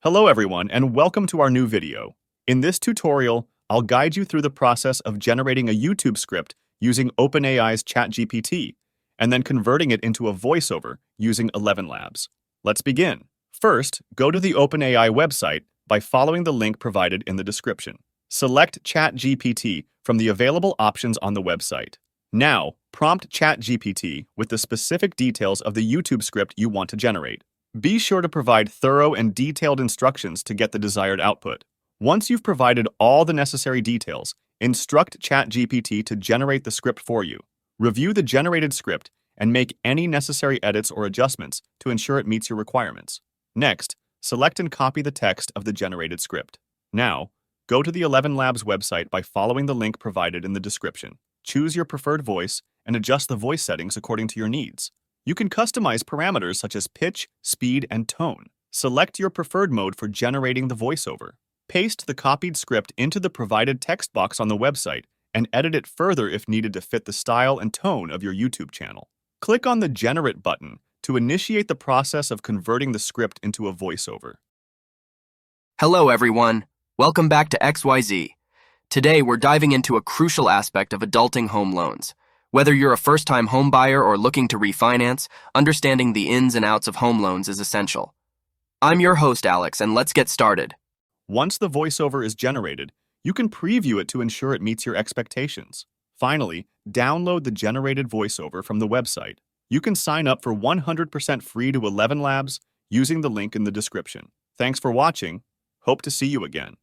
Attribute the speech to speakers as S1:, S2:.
S1: Hello everyone and welcome to our new video. In this tutorial, I'll guide you through the process of generating a YouTube script using OpenAI's ChatGPT and then converting it into a voiceover using ElevenLabs. Let's begin. First, go to the OpenAI website by following the link provided in the description. Select ChatGPT from the available options on the website. Now, prompt ChatGPT with the specific details of the YouTube script you want to generate. Be sure to provide thorough and detailed instructions to get the desired output. Once you've provided all the necessary details, instruct ChatGPT to generate the script for you. Review the generated script and make any necessary edits or adjustments to ensure it meets your requirements. Next, select and copy the text of the generated script. Now, go to the ElevenLabs website by following the link provided in the description. Choose your preferred voice and adjust the voice settings according to your needs. You can customize parameters such as pitch, speed, and tone. Select your preferred mode for generating the voiceover. Paste the copied script into the provided text box on the website and edit it further if needed to fit the style and tone of your YouTube channel. Click on the Generate button to initiate the process of converting the script into a voiceover.
S2: Hello everyone, welcome back to XYZ. Today we're diving into a crucial aspect of adulting home loans. Whether you're a first-time home buyer or looking to refinance, understanding the ins and outs of home loans is essential. I'm your host, Alex, and let's get started.
S1: Once the voiceover is generated, you can preview it to ensure it meets your expectations. Finally, download the generated voiceover from the website. You can sign up for 100% free to ElevenLabs using the link in the description. Thanks for watching. Hope to see you again.